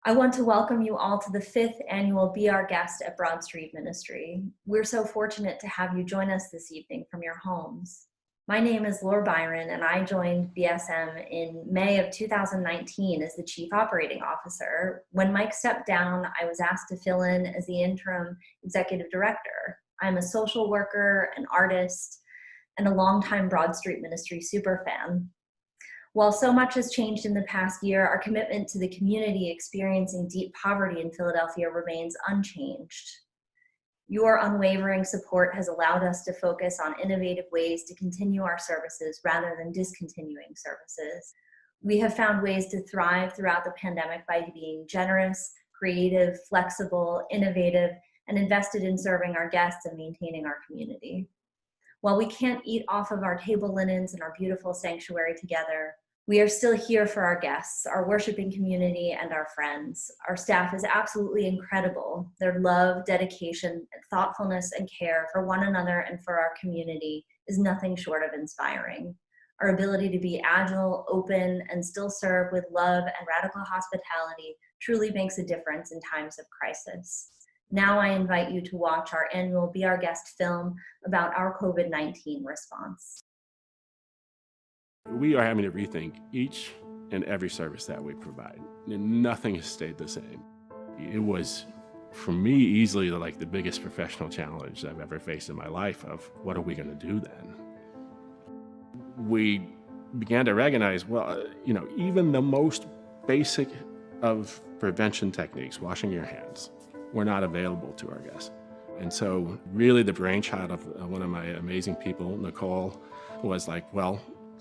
I want to welcome you all to the 5th annual Be Our Guest at Broad Street Ministry. We're so fortunate to have you join us this evening from your homes. My name is Laura Byron, and I joined BSM in May of 2019 as the Chief Operating Officer. When Mike stepped down, I was asked to fill in as the interim Executive Director. I'm a social worker, an artist, and a longtime Broad Street Ministry superfan. While so much has changed in the past year, our commitment to the community experiencing deep poverty in Philadelphia remains unchanged. Your unwavering support has allowed us to focus on innovative ways to continue our services rather than discontinuing services. We have found ways to thrive throughout the pandemic by being generous, creative, flexible, innovative, and invested in serving our guests and maintaining our community. While we can't eat off of our table linens and our beautiful sanctuary together, we are still here for our guests, our worshiping community, and our friends. Our staff is absolutely incredible. Their love, dedication, thoughtfulness, and care for one another and for our community is nothing short of inspiring. Our ability to be agile, open, and still serve with love and radical hospitality truly makes a difference in times of crisis. Now I invite you to watch our annual Be Our Guest film about our COVID-19 response. We are having to rethink each and every service that we provide, and nothing has stayed the same. It was, for me, easily the biggest professional challenge I've ever faced in my life of what are we going to do then? We began to recognize, even the most basic of prevention techniques, washing your hands, were not available to our guests. And so really the brainchild of one of my amazing people, Nicole, was like,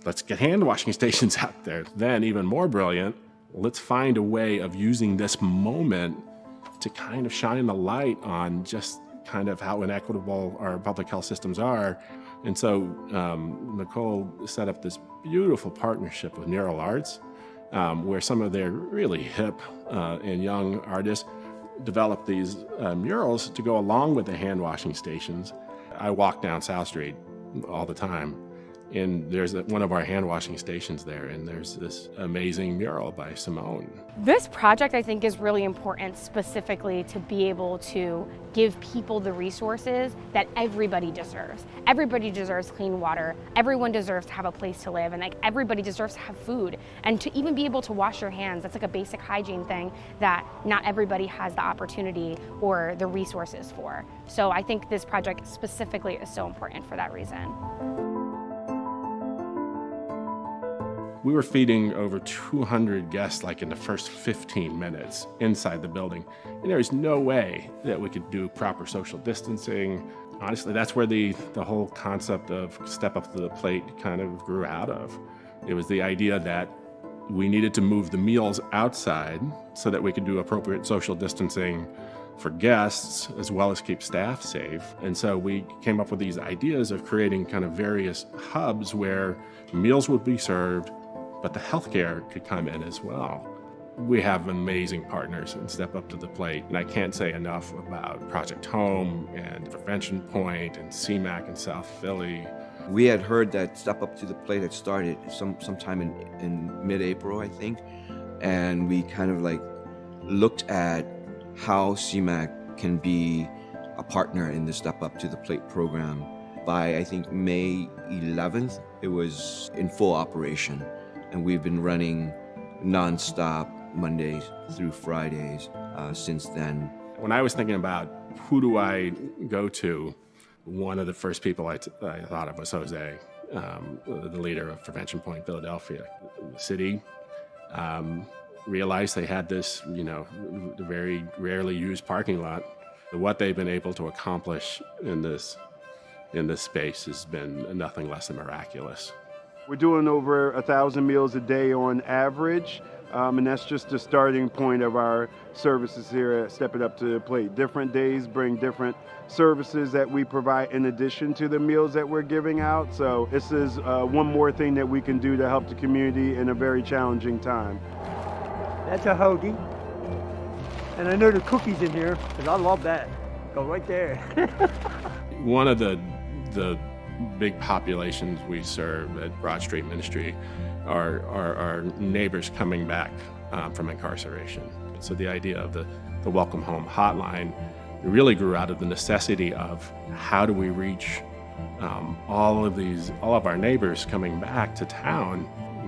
let's get hand washing stations out there. Then even more brilliant, let's find a way of using this moment to kind of shine a light on just kind of how inequitable our public health systems are. And so Nicole set up this beautiful partnership with Neural Arts, where some of their really hip and young artists developed these murals to go along with the hand washing stations. I walk down South Street all the time, and there's one of our hand washing stations there, and there's this amazing mural by Simone. This project, I think, is really important specifically to be able to give people the resources that everybody deserves. Everybody deserves clean water. Everyone deserves to have a place to live, and everybody deserves to have food. And to even be able to wash your hands, that's like a basic hygiene thing that not everybody has the opportunity or the resources for. So I think this project specifically is so important for that reason. We were feeding over 200 guests in the first 15 minutes inside the building. And there was no way that we could do proper social distancing. Honestly, that's where the whole concept of step up to the plate kind of grew out of. It was the idea that we needed to move the meals outside so that we could do appropriate social distancing for guests as well as keep staff safe. And so we came up with these ideas of creating kind of various hubs where meals would be served, but the healthcare could come in as well. We have amazing partners and Step Up to the Plate, and I can't say enough about Project Home and Prevention Point and CMAC in South Philly. We had heard that Step Up to the Plate had started sometime in mid-April, I think, and we kind of looked at how CMAC can be a partner in the Step Up to the Plate program. By, I think, May 11th, it was in full operation. And we've been running nonstop Mondays through Fridays since then. When I was thinking about who do I go to, one of the first people I thought of was Jose, the leader of Prevention Point Philadelphia. The city realized they had this, very rarely used parking lot. What they've been able to accomplish in this space has been nothing less than miraculous. We're doing over 1,000 meals a day on average, and that's just the starting point of our services here at Step It Up to the Plate. Different days bring different services that we provide in addition to the meals that we're giving out. So this is one more thing that we can do to help the community in a very challenging time. That's a hoagie, and I know the cookies in here, because I love that. Go right there. One of the big populations we serve at Broad Street Ministry are neighbors coming back from incarceration. So the idea of the Welcome Home hotline really grew out of the necessity of how do we reach all of our neighbors coming back to town.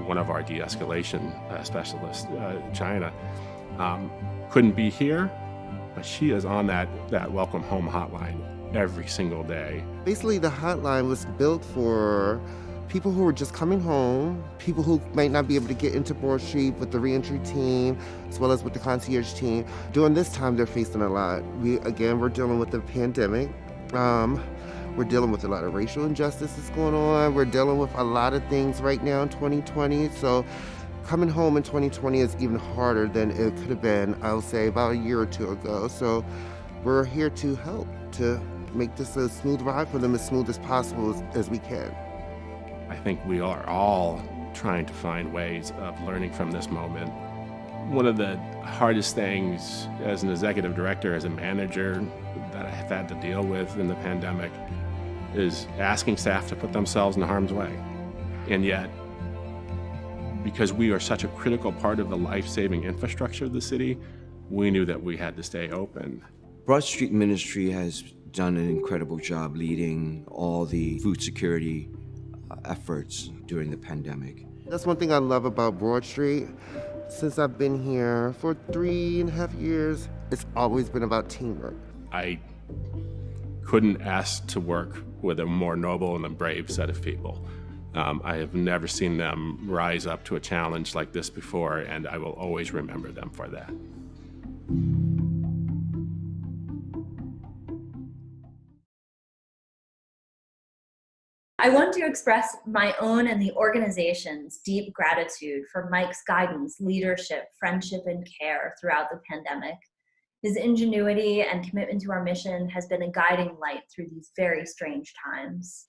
One of our de-escalation specialists, China, couldn't be here, but she is on that Welcome Home hotline every single day. Basically, the hotline was built for people who were just coming home, people who might not be able to get into Broad Street with the reentry team, as well as with the concierge team. During this time, they're facing a lot. We're dealing with the pandemic. We're dealing with a lot of racial injustices going on. We're dealing with a lot of things right now in 2020. So coming home in 2020 is even harder than it could have been, I'll say, about a year or two ago. So we're here to help, to make this a smooth ride for them, as smooth as possible as we can. I think we are all trying to find ways of learning from this moment. One of the hardest things as an executive director, as a manager, that I've had to deal with in the pandemic is asking staff to put themselves in harm's way. And yet, because we are such a critical part of the life-saving infrastructure of the city, we knew that we had to stay open. Broad Street Ministry has done an incredible job leading all the food security efforts during the pandemic. That's one thing I love about Broad Street. Since I've been here for 3.5 years, it's always been about teamwork. I couldn't ask to work with a more noble and a brave set of people. I have never seen them rise up to a challenge like this before, and I will always remember them for that. I want to express my own and the organization's deep gratitude for Mike's guidance, leadership, friendship, and care throughout the pandemic. His ingenuity and commitment to our mission has been a guiding light through these very strange times.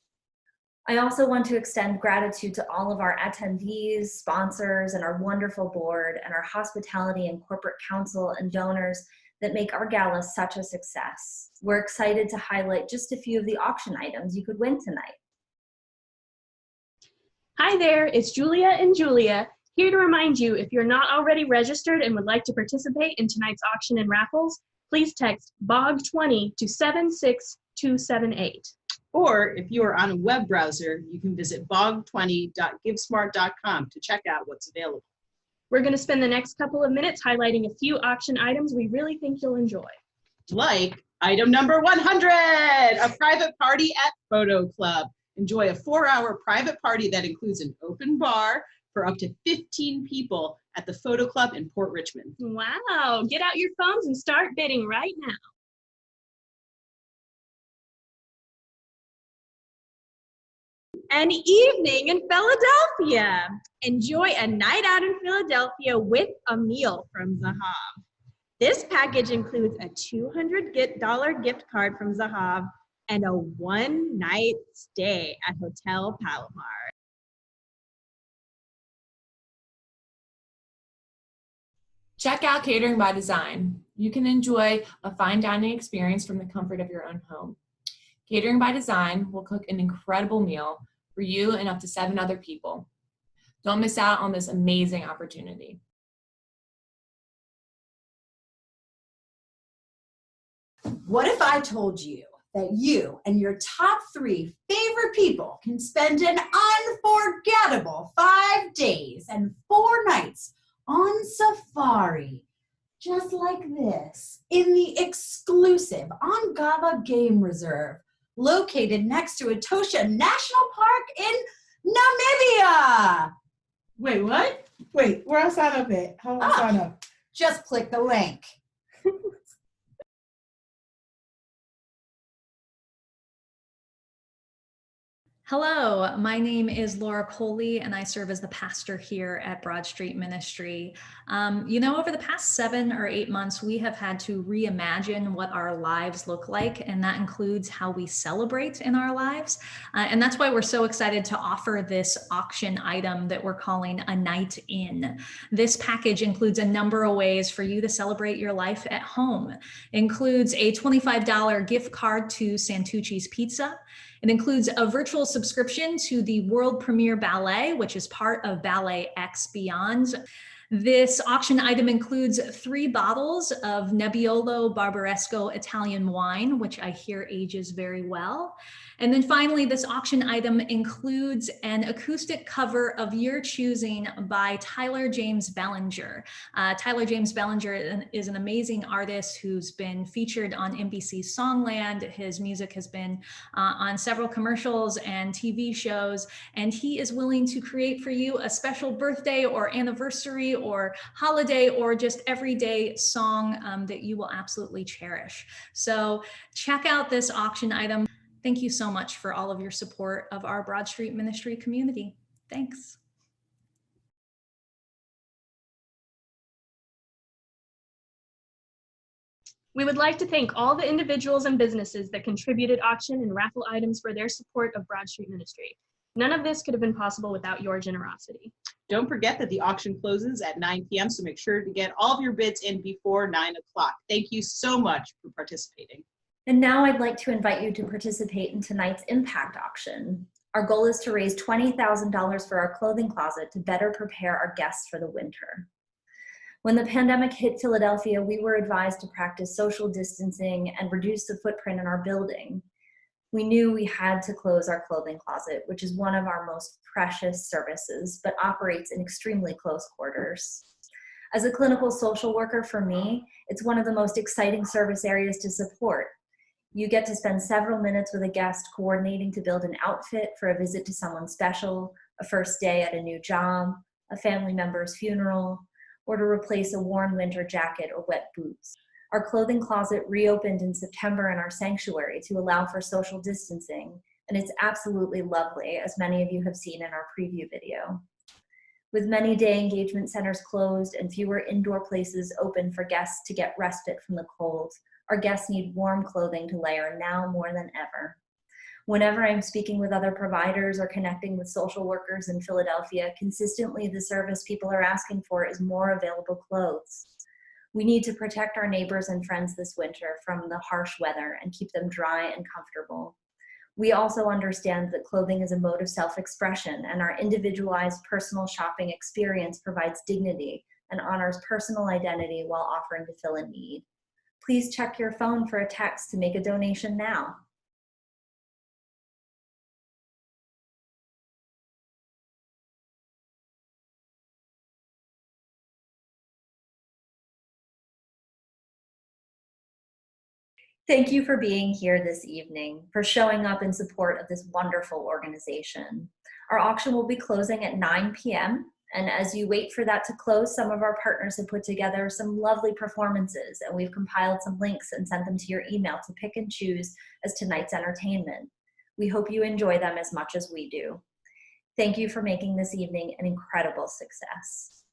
I also want to extend gratitude to all of our attendees, sponsors, and our wonderful board, and our hospitality and corporate council and donors that make our gala such a success. We're excited to highlight just a few of the auction items you could win tonight. Hi there, it's Julia and Julia, here to remind you if you're not already registered and would like to participate in tonight's auction and raffles, please text BOG20 to 76278. Or if you are on a web browser, you can visit bog20.givesmart.com to check out what's available. We're going to spend the next couple of minutes highlighting a few auction items we really think you'll enjoy. Like item number 100, a private party at Photo Club. Enjoy a 4-hour private party that includes an open bar for up to 15 people at the Photo Club in Port Richmond. Wow, get out your phones and start bidding right now. An evening in Philadelphia. Enjoy a night out in Philadelphia with a meal from Zahav. This package includes a $200 gift card from Zahav and a one-night stay at Hotel Palomar. Check out Catering by Design. You can enjoy a fine dining experience from the comfort of your own home. Catering by Design will cook an incredible meal for you and up to 7 other people. Don't miss out on this amazing opportunity. What if I told you that you and your top 3 favorite people can spend an unforgettable 5 days and 4 nights on safari, just like this, in the exclusive Ongava Game Reserve, located next to Etosha National Park in Namibia? Wait, what? Wait, where else sign up at? How do I sign up? Just click the link. Hello, my name is Laura Coley, and I serve as the pastor here at Broad Street Ministry. Over the past 7 or 8 months, we have had to reimagine what our lives look like, and that includes how we celebrate in our lives. And that's why we're so excited to offer this auction item that we're calling a night in. This package includes a number of ways for you to celebrate your life at home. It includes a $25 gift card to Santucci's Pizza. It includes a virtual subscription to the world premiere ballet, which is part of Ballet X Beyond. This auction item includes 3 bottles of Nebbiolo Barbaresco Italian wine, which I hear ages very well. And then finally, this auction item includes an acoustic cover of your choosing by Tyler James Bellinger. Tyler James Bellinger is an amazing artist who's been featured on NBC's Songland. His music has been on several commercials and TV shows, and he is willing to create for you a special birthday or anniversary or holiday or just everyday song that you will absolutely cherish. So check out this auction item. Thank you so much for all of your support of our Broad Street Ministry community. Thanks. We would like to thank all the individuals and businesses that contributed auction and raffle items for their support of Broad Street Ministry. None of this could have been possible without your generosity. Don't forget that the auction closes at 9 p.m., so make sure to get all of your bids in before 9 o'clock. Thank you so much for participating. And now I'd like to invite you to participate in tonight's impact auction. Our goal is to raise $20,000 for our clothing closet to better prepare our guests for the winter. When the pandemic hit Philadelphia, we were advised to practice social distancing and reduce the footprint in our building. We knew we had to close our clothing closet, which is one of our most precious services, but operates in extremely close quarters. As a clinical social worker, for me, it's one of the most exciting service areas to support. You get to spend several minutes with a guest coordinating to build an outfit for a visit to someone special, a first day at a new job, a family member's funeral, or to replace a worn winter jacket or wet boots. Our clothing closet reopened in September in our sanctuary to allow for social distancing, and it's absolutely lovely, as many of you have seen in our preview video. With many day engagement centers closed and fewer indoor places open for guests to get respite from the cold, our guests need warm clothing to layer now more than ever. Whenever I'm speaking with other providers or connecting with social workers in Philadelphia, consistently the service people are asking for is more available clothes. We need to protect our neighbors and friends this winter from the harsh weather and keep them dry and comfortable. We also understand that clothing is a mode of self-expression, and our individualized personal shopping experience provides dignity and honors personal identity while offering to fill a need. Please check your phone for a text to make a donation now. Thank you for being here this evening, for showing up in support of this wonderful organization. Our auction will be closing at 9 p.m. And as you wait for that to close, some of our partners have put together some lovely performances, and we've compiled some links and sent them to your email to pick and choose as tonight's entertainment. We hope you enjoy them as much as we do. Thank you for making this evening an incredible success.